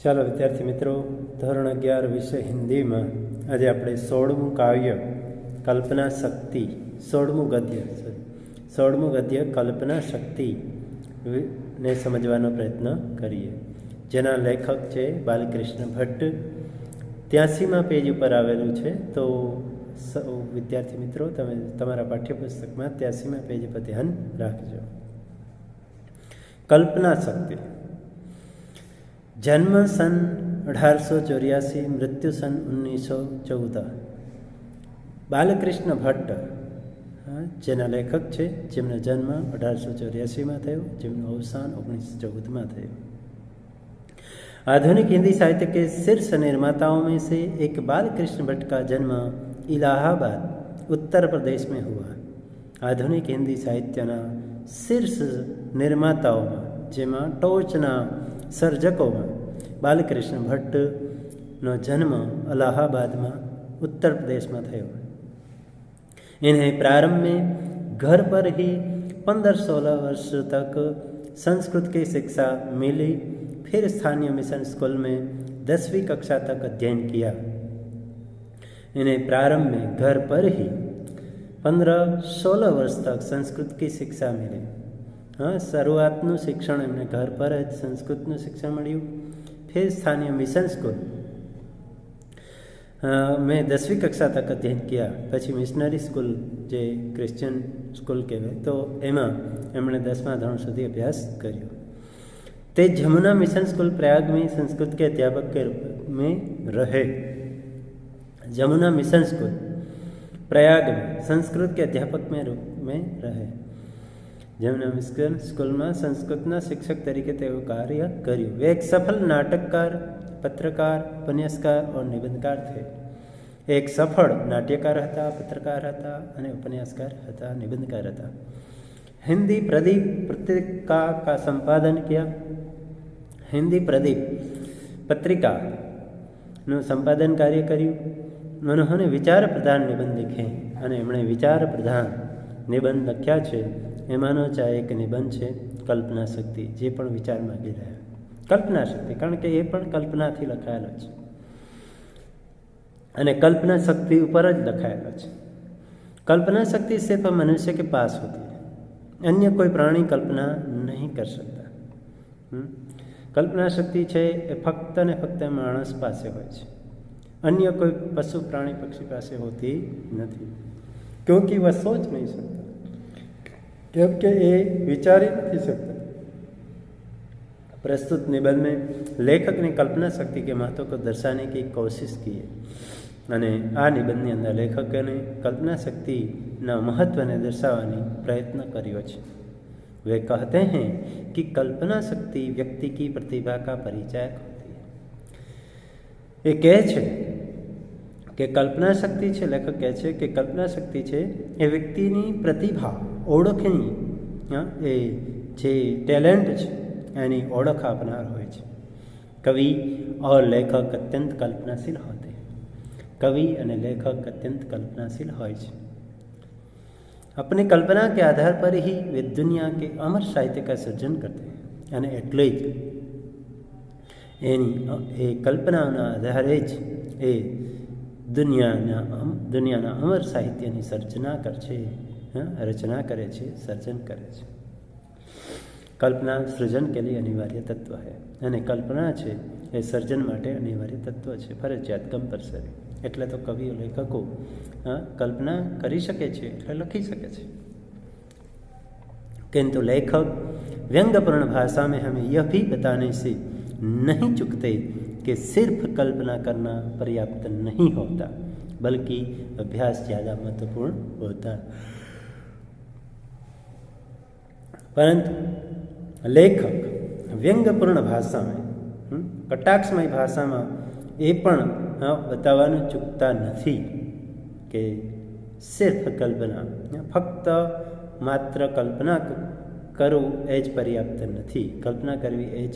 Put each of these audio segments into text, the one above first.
ચાલો વિદ્યાર્થી મિત્રો, ધોરણ 11 વિષય હિન્દીમાં આજે આપણે 16મું કાવ્ય કલ્પના શક્તિ, 16મું ગદ્ય કલ્પના શક્તિ ને સમજવાનો પ્રયત્ન કરીએ, જેના લેખક છે બાલકૃષ્ણ ભટ્ટ. 83માં પેજ ઉપર આવેલું છે. તો વિદ્યાર્થી મિત્રો, તમે તમારા પાઠ્યપુસ્તકમાં 83માં પેજ પર ધ્યાન રાખજો. કલ્પના શક્તિ. જન્મ સન 1884, મૃત્યુ સન 1914. બાલકૃષ્ણ ભટ્ટ જેના લેખક છે, જેમનો જન્મ 1884માં થયો, જેમનું અવસાન 1914માં થયું. आधुनिक हिंदी साहित्य के शीर्ष निर्माताओं में से एक बालकृष्ण भट्ट का जन्म इलाहाबाद उत्तर प्रदेश में हुआ. आधुनिक हिंदी साहित्यના શીર્ષ નિર્માતાઓમાં, જેમાં ટોચના સર્જકોમાં બાલકૃષ્ણ ભટ્ટનો જન્મ અલ્હાબાદમાં उत्तर प्रदेश में थयो. इन्हें प्रारंभ में घर पर ही 15-16 वर्ष तक संस्कृत की शिक्षा मिली. फिर स्थानीय मिशन स्कूल में 10वीं कक्षा तक अध्ययन किया. इन्हें प्रारंभ में घर पर ही 15-16 वर्ष तक संस्कृत की शिक्षा मिली. हाँ, शुरुआतનું શિક્ષણ એમને ઘર પર જ સંસ્કૃતનું શિક્ષણ મળ્યું. फिर स्थानीय मिशन स्कूल મેં 10वीं कक्षा तक अध्ययन किया. પછી મિશનરી સ્કૂલ, જે ક્રિશ્ચિયન સ્કૂલ કહેવાય, તો એમાં એમણે 10મા ધોરણ સુધી અભ્યાસ કર્યો. તે जमुना मिशन स्कूल प्रयाग में संस्कृत के अध्यापक के रूप में रहे. जमुना मिशन स्कूल प्रयाग में संस्कृत के अध्यापक में रूप में रहे. जमुना मिशन स्कूल में संस्कृतना शिक्षक तरीके तेओ कार्य कर्યું. वे एक सफल नाटककार, पत्रकार, उपन्यासकार और निबंधकार थे. एक सफल नाट्यकार હતા, पत्रकार હતા અને उपन्यासकार હતા, निबंधकार હતા. हिंदी प्रदीप पत्रिका का संपादन किया. हिंदी प्रदीप पत्रिकाનું સંપાદન કાર્ય કર્યું. उन्होंने विचार प्रधान निबंध लिखे અને એમણે વિચાર પ્રધાન નિબંધ લખ્યા છે. એમાંનો ચા એક નિબંધ છે કલ્પના શક્તિ, જે પણ વિચાર માગી રહ્યા. કલ્પના શક્તિ, કારણ કે એ પણ કલ્પનાથી લખાયેલો છે અને કલ્પના શક્તિ ઉપર જ લખાયેલો છે. कल्पना शक्ति सिर्फ मनुष्य के पास होती है, अन्य कोई प्राणी कल्पना नहीं कर सकता. कल्पना शक्ति है એ ફક્ત ને ફક્ત માણસ પાસે હોય છે, अन्य कोई पशु प्राणी पक्षी પાસે होती નથી. क्योंकि वह सोच नहीं सकता, क्योंकि ये विचार ही नहीं सकता. प्रस्तुत निबंध में लेखक ने कल्पना शक्ति के महत्व को दर्शाने की कोशिश की है. અને આ નિબંધની અંદર લેખકે કલ્પના શક્તિના મહત્ત્વને દર્શાવવાની પ્રયત્ન કર્યો છે. वे कहते हैं कि कल्पना शक्ति व्यक्ति की प्रतिभा का परिचायक होती है. એ કહે છે કે કલ્પના શક્તિ છે, લેખક કહે છે કે કલ્પના શક્તિ છે એ વ્યક્તિની પ્રતિભા, ઓળખની, એ જે ટેલેન્ટ છે એની ઓળખ આપનાર હોય છે. કવિ और लेखक अत्यंत कल्पनाशील होते हैं. कवि અને લેખક અત્યંત कल्पनाशील હોય છે. अपनी कल्पना के आधार पर ही वे दुनिया के अमर साहित्य का સર્જન करते हैं. અને એટલે જ એની એ કલ્પનાના આધારે જ એ દુનિયાના અમર સાહિત્યની रचना करे છે, સર્જન કરે છે. कल्पना सृजन के लिए अनिवार्य तत्व है અને કલ્પના છે એ સર્જન માટે અનિવાર્ય તત્વ છે, ફરજિયાત, કમ્પલસરી. એટલે તો કવિઓ, લેખકો કલ્પના કરી શકે છે, એટલે લખી શકે છે. किंतु लेखक व्यंग्यपूर्ण भाषा में हमें यह भी बताने से नहीं चूकते कि सिर्फ कल्पना करना पर्याप्त नहीं होता, बल्कि अभ्यास ज़्यादा महत्वपूर्ण होता. परंतु लेखक व्यंग्यपूर्ण भाषा में, कटाक्षमय भाषा में એ પણ બતાવવાનું ચૂકતા નથી કે સિર્ફ કલ્પના, ફક્ત માત્ર કલ્પના કરવું એ જ પર્યાપ્ત નથી, કલ્પના કરવી એ જ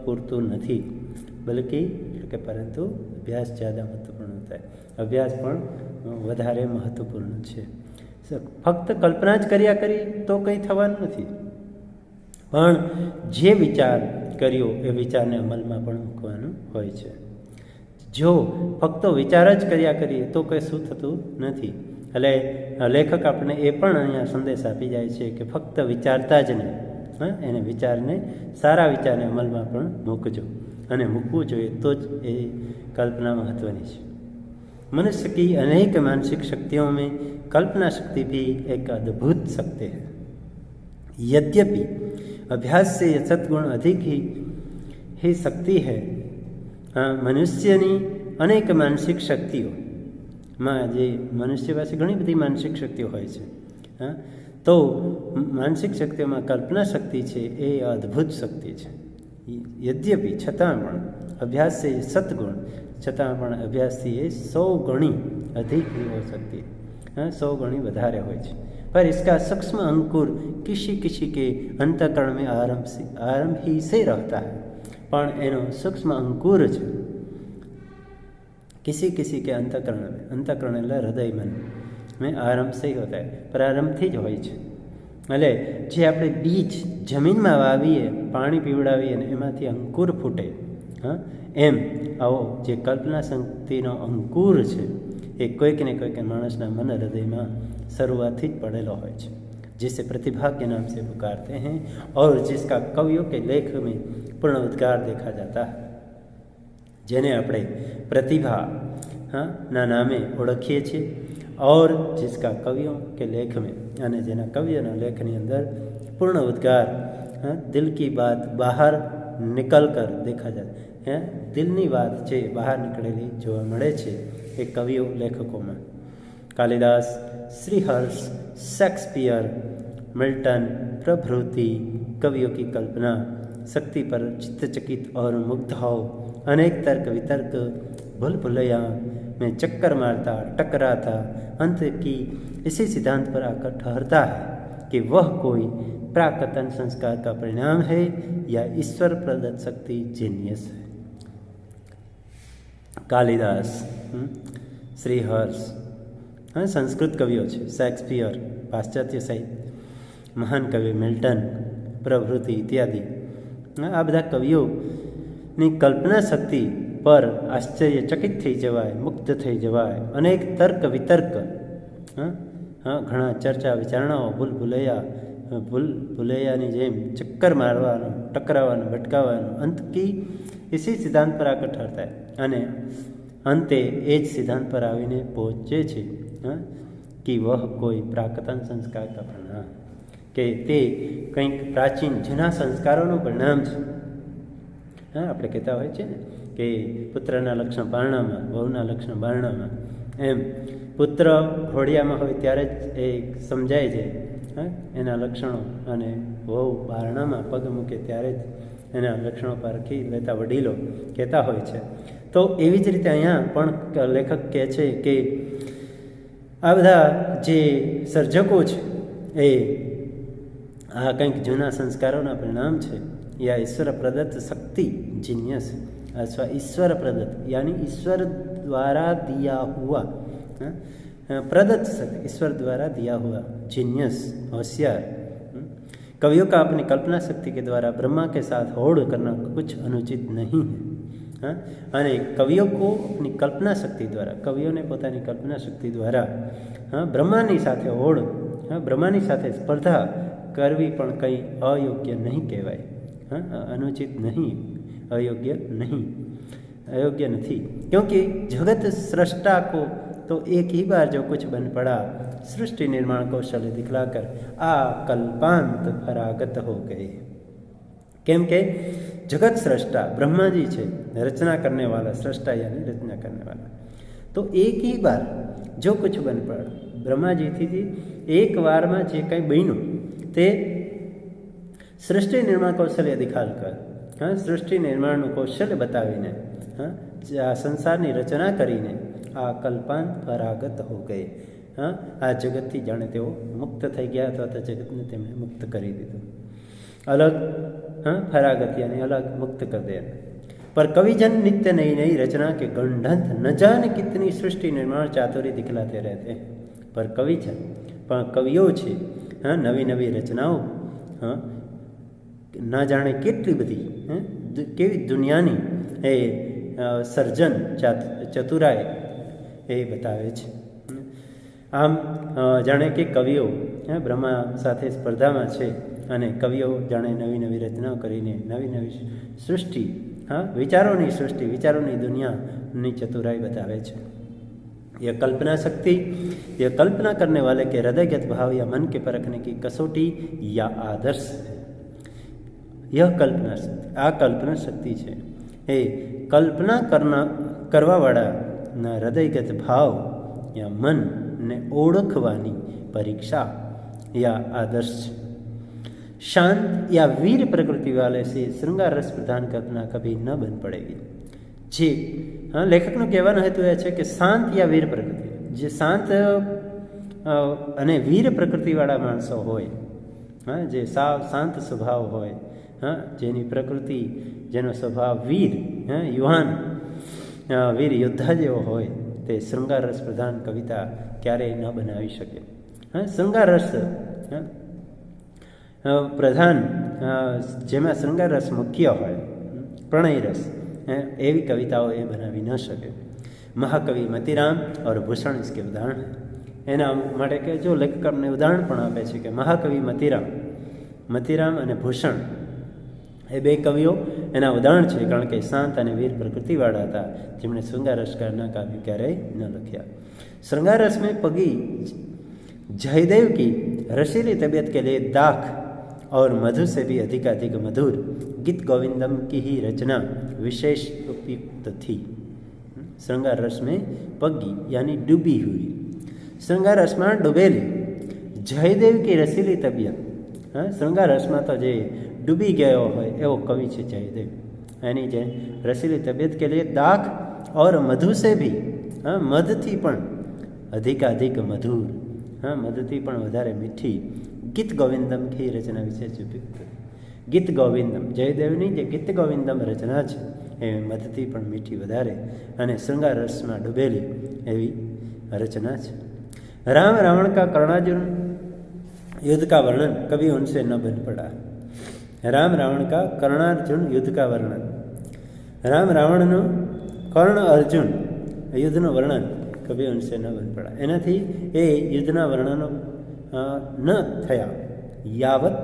પૂરતું નથી, બલ્કિ કે પરંતુ અભ્યાસ જ્યાદા મહત્વપૂર્ણ થાય. અભ્યાસ પણ વધારે મહત્વપૂર્ણ છે. ફક્ત કલ્પના જ કર્યા કરી તો કંઈ થવાનું નથી. પણ જે વિચાર કર્યો એ વિચારને અમલમાં પણ મૂકવાનું હોય છે. જો ફક્ત વિચાર જ કર્યા કરીએ તો કંઈ શું થતું નથી. એટલે લેખક આપણને એ પણ અહીંયા સંદેશ આપી જાય છે કે ફક્ત વિચારતા જ નહીં, એને વિચારને, સારા વિચારને અમલમાં પણ મૂકજો, અને મૂકવું જોઈએ તો જ એ कल्पना महत्वनी है. मनुष्य की अनेक मानसिक शक्तियों में कल्पना शक्ति भी एक अद्भुत शक्ति है. यद्यपि अभ्यास से यह सद्गुण अधिक ही शक्ति है. मनुष्यनी अनेक मानसिक शक्तिओं जे मनुष्य पास घणी बधी मानसिक शक्तिओ होय छे, तो मानसिक शक्तिओं में कल्पना शक्ति है ए अद्भुत शक्ति है. यद्यपि छतां पण अभ्यास से सत्गुण छतां पण अभ्यास थी 100 गणी अधिक हो सकती है, 100 गणी वधारे होय छे. पर इसका सूक्ष्म अंकुर किसी किसी के अंतःकरण में आरंभ ही से रहता है. पण एनो सूक्ष्म अंकुर है किसी किसी के अंतःकरण એટલે હૃદય મન में आरंभ से ही होता है, प्रारंभથી જ હોય છે. એટલે જે આપણે બીજ જમીનમાં વાવીએ, પાણી પીવડાવીએ ને એમાંથી અંકુર ફૂટે, એમ આવો જે કલ્પના શક્તિનો અંકુર છે એ કોઈક ને કોઈક માણસના મન હૃદયમાં શરૂઆતથી જ પડેલો હોય છે, जिसे प्रतिभा के नाम से पुकारते हैं और जिसका कवियों के लेख में पूर्ण उद्गार देखा जाता है. જેને આપણે प्रतिभा ના નામે ઓળખીએ છીએ, और जिसका कवियों के लेख में અને જેના કવિઓના લેખની અંદર પૂર્ણ ઉદ્ગાર, દિલ की बात बाहर निकल कर देखा जाता है. દિલની વાત છે બહાર નીકળેલી જોવા મળે છે એ કવિઓ લેખકોમાં. कालिदास, श्रीहर्ष, शेक्सपियर, मिल्टन प्रभृति कवियों की कल्पना शक्ति पर चित्तचकित और मुग्ध हो अनेक तर्क वितर्क भूल भुलैया में चक्कर मारता टकराता अंत की इसी सिद्धांत पर आकर ठहरता है कि वह कोई प्राकतन संस्कार का परिणाम है या ईश्वर प्रदत्त शक्ति जीनियस है. कालिदास, श्रीहर्ष संस्कृत कविओ है, शेक्सपियर पाश्चात्य साहित्य, महान कवि मिल्टन प्रभृति इत्यादि आ बधा कविओनी कल्पना शक्ति पर आश्चर्यचकित थई जवाय, मुक्त थई जवाय. अनेक तर्क वितर्क, घणा चर्चा विचारणाओ, भूल भुलैयानी जेम चक्कर मारवानो, टकरावानो, भटकावानो, अंत की इसी सिद्धांत पर आकर ठहरता है अने अंते एज सिद्धांत पर आवीने पहुँचे छे कि वह कोई प्राकतन संस्कार का परिणाम, के ते कंईक प्राचीन जूना संस्कारों परिणाम है. આપણે કહેતા હોય છે ને કે પુત્રના લક્ષણ બારણામાં, વહુના લક્ષણ બારણામાં, એમ પુત્ર ઘોડિયામાં હોય ત્યારે જ એ સમજાય છે એના લક્ષણો, અને વહુ બારણામાં પગ મૂકે ત્યારે જ એના લક્ષણો પારખી લેતા વડીલો કહેતા હોય છે. તો એવી જ રીતે અહીંયા પણ લેખક કહે છે કે આ બધા જે સર્જકો છે એ આ કંઈક જૂના સંસ્કારોના પરિણામ છે, या ईश्वर प्रदत्त शक्ति जीनियस अथवा ईश्वर प्रदत्त यानी ईश्वर द्वारा दिया हुआ, प्रदत्त शक्ति ईश्वर द्वारा दिया हुआ जीनियस होशियार. कवियों का अपनी कल्पना शक्ति के द्वारा ब्रह्मा के साथ होड़ करना कुछ अनुचित नहीं है. अने कवियों को अपनी कल्पना शक्ति द्वारा, कवियों ने पोतानी कल्पना शक्ति द्वारा ब्रह्मानी साथे होड़, ब्रह्मानी साथे स्पर्धा करवी पण कई अयोग्य नहीं कहेवाय, अनुचित नहीं, अयोग्य नहीं, क्योंकि जगत सृष्टा को तो एक ही बार जो कुछ बन पड़ा सृष्टि निर्माण कौशल्य दिखलाकर आ कल्पांत फरागत हो गए. केम के जगत सृष्टा ब्रह्मा जी है, रचना करने वाला, सृष्टा यानी रचना करने वाला, तो एक ही बार जो कुछ बन पड़ा ब्रह्मा जी थी एक बार में जे कई बन्यु ते सृष्टि निर्माण कौशल्य दिखाकर, सृष्टि निर्माण कौशल्य बतावीने आ संसारनी रचना करीने आ कल्पांत फरागत हो गए. आ जगतथी जाणे तेओ मुक्त थई गया अथवा तो जगतने तेमणे मुक्त करी दीधुं. अलग फरागत यानी अलग मुक्त कर दिया. पर कविजन नित्य नई नई रचना के गंढंत न जाने कितनी सृष्टि निर्माण चातुरी दिखलाते रहते हैं. पर कविजन पण कविओ छे नवी नवी रचनाओं ના જાણે કેટલી બધી કેવી દુનિયાની એ સર્જન ચતુરાઈ એ બતાવે છે. આમ જાણે કે કવિઓ બ્રહ્મા સાથે સ્પર્ધામાં છે અને કવિઓ જાણે નવી નવી રચનાઓ કરીને નવી નવી સૃષ્ટિ, વિચારોની સૃષ્ટિ, વિચારોની દુનિયાની ચતુરાई बतावे છે. यह कल्पना शक्ति, यह कल्पना करने वाले के हृदयगत भाव या मन के परखने की कसौटी या आदर्श है. यह कल्पना शक्ति, आ कल्पना शक्ति है એ કલ્પના કરવાવાળાના હૃદયગત ભાવ યા મનને ઓળખવાની પરીક્ષા या आदर्श. शांत या वीर प्रकृति वाले से श्रृंगार रस प्रधान कल्पना कभी न बन पड़ेगी. જે લેખકનો કહેવાનો હેતુ એ છે કે શાંત યા વીર પ્રકૃતિ, જે શાંત અને વીર પ્રકૃતિવાળા માણસો હોય, જે સાવ શાંત સ્વભાવ હોય, જેની પ્રકૃતિ, જેનો સ્વભાવ વીર, યુવાન વીર યોદ્ધા જેવો હોય, તે શૃંગાર રસ પ્રધાન કવિતા ક્યારેય ન બનાવી શકે. શૃંગાર રસ પ્રધાન, જેમાં શૃંગાર રસ મુખ્ય હોય, પ્રણય રસ, એવી કવિતાઓ એ બનાવી ન શકે. મહાકવિ મતીરામ और ભૂષણ इसके उदाहरण है. એના માટે કે જો લેખક અમને ઉદાહરણ પણ આપે છે કે મહાકવિ મતીરામ અને ભૂષણ એ બે કવિઓ એના ઉદાહરણ છે, કારણ કે શાંત અને વીર પ્રકૃતિવાળા હતા, જેમણે શૃંગાર રસના કાવ્ય ક્યારેય ન લખ્યા. श्रृंगार रस में पगी जयदेव की रसीली तबीयत के लिए दाख और मधु से भी अधिक मधुर गीत गोविंदम की ही रचना विशेष उपयुक्त थी. श्रृंगार रस में पगी यानी डूबी हुई, श्रृंगार रस में डूबेली जयदेव की रसीली तबीयत. श्रृंगार रस में तो जे डूबी गयो हो एवो कवि है जयदेव, यानी जे रसीली तबीयत के लिए दाख और मधु से भी, मध थी पण अधिक मधुर, मधुथी पण वधारे मीठी गीत गोविंदम की रचना विशेष उपयुक्त. गीत गोविंदम जयदेवनी जे गीत गोविंदम रचना है ए मधुथी पण मीठी वधारे अने श्रृंगार रस में डूबेली एवी रचना है. राम रावण का कर्णार्जुन युद्ध का वर्णन कभी उनसे न बन पड़ा. राम रावण का कर्णार्जुन युद्ध का वर्णन, राम रावण कर्ण अर्जुन युद्धનું વર્ણન કભી ઉનસે ન બન પડા. એનાથી એ યુદ્ધના વર્ણનો ન થયા. यावत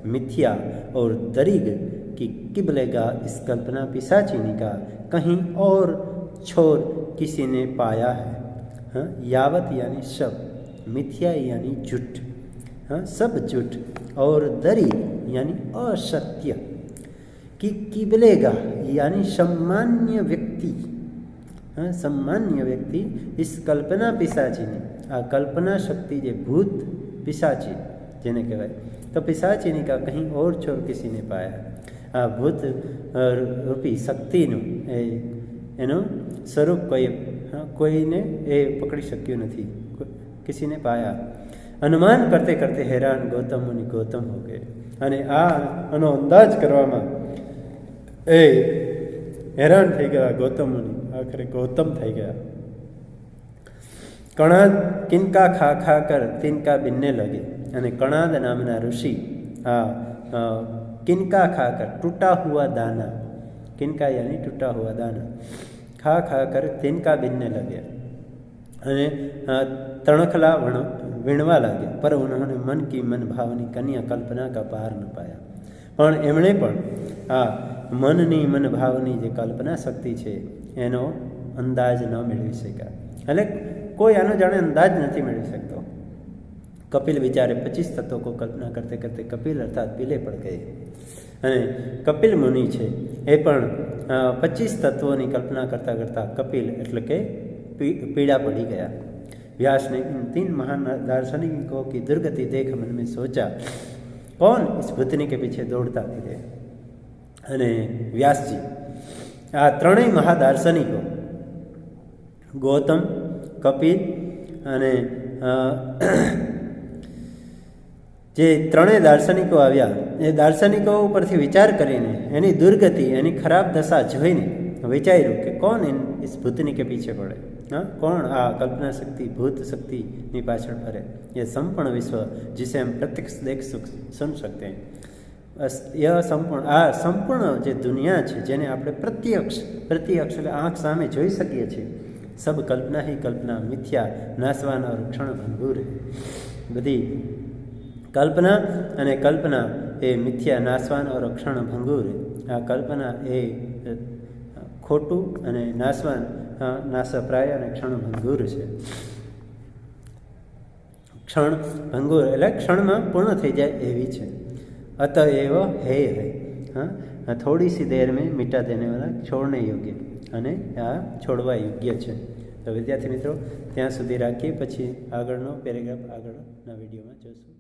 मिथ्या और दरीग की किबलेगा इस कल्पना पिशाचिनी का कहीं और छोर किसी ने पाया है. यावत यानी सब, मिथ्या यानी झूठ, सब झूठ, और दरी यानी असत्य, कि किबलेगा यानी सामान्य व्यक्ति, सामान्य व्यक्ति इस कल्पना पिशाचिनी, आ कल्पना शक्ति जे भूत पिशाची जेने कहवाय, तो पिशाचिनी का कहीं और छोर किसी ने पाया. आ भूत रूपी शक्तिનું એનું સ્વરૂપ કોઈને એ પકડી શક્યું નથી, किसी ने पाया. अनुमान करते करते हैरान गौतम मुनि गौतम हो गए. અને આનો અંદાજ કરવામાં એ हैरान થઈ ગયા गौतम मुनि, आखिर गौतम થઈ ગયા. कणाद किनका खा खा कर तिनका बिनने लगे. અને कणाद नामना ऋषि किनका खाकर, टूटा हुआ दाना, किनका यानी टूटा हुआ दाना, खा खा कर तिनका बिनने लगे અને तणखला વીણવા લાગ્યા. पर उन्होंने मन की मन भावनी कन्या कल्पना का पार न पाया. પણ એમણે પણ આ મનની મન ભાવની જે કલ્પના શક્તિ છે એનો અંદાજ ન મેળવી શક્યા. એટલે કોઈ આનો જાણે અંદાજ નથી મેળવી શકતો. कपिल बेचारे 25 तत्वों को कल्पना करते करते कपिल अर्थात पीले पड़ गए. અને કપિલ મુનિ છે એ પણ 25 તત્વોની કલ્પના કરતા કરતા કપિલ એટલે કે पीड़ा पड़ी गया. व्यास ने इन 3 महान दार्शनिकों की दुर्गति देख मन में सोचा, कौन इस भूतनी के पीछे दौड़ता फिरे. અને વ્યાસજી આ ત્રણેય મહાદાર્શનિકો ગૌતમ, કપિલ અને જે ત્રણેય દાર્શનિકો આવ્યા એ દાર્શનિકો ઉપરથી વિચાર કરીને એની દુર્ગતિ, એની ખરાબ દશા જોઈને વિચાર્યું કે કોણ इस भूतनी के पीछे पड़े, कौन आ कल्पना शक्ति भूत शक्ति ની પાછળ ફરે. ये संपूर्ण विश्व जिसे हम प्रत्यक्ष देख सुन सकते हैं, સંપૂર્ણ આ સંપૂર્ણ જે દુનિયા છે જેને આપણે પ્રત્યક્ષ એટલે આંખ સામે જોઈ શકીએ છીએ, સબ કલ્પના હી કલ્પના મિથ્યા નાશવાન ઓર ક્ષણ ભંગુર. બધી કલ્પના અને કલ્પના એ મિથ્યા નાશવાન ઓર ક્ષણ ભંગુર. આ કલ્પના એ ખોટું અને નાશવાન નાશપ્રાય અને ક્ષણ ભંગુર છે. ક્ષણ ભંગુર એટલે ક્ષણમાં પૂર્ણ થઈ જાય એવી છે. અતએવ હે થોડી સી દેર મેં મીટા દેને વાળા છોડને યોગ્ય, અને આ છોડવા યોગ્ય છે. તો વિદ્યાર્થી મિત્રો ત્યાં સુધી રાખીએ, પછી આગળનો પેરેગ્રાફ આગળના વિડીયોમાં જોઈશું.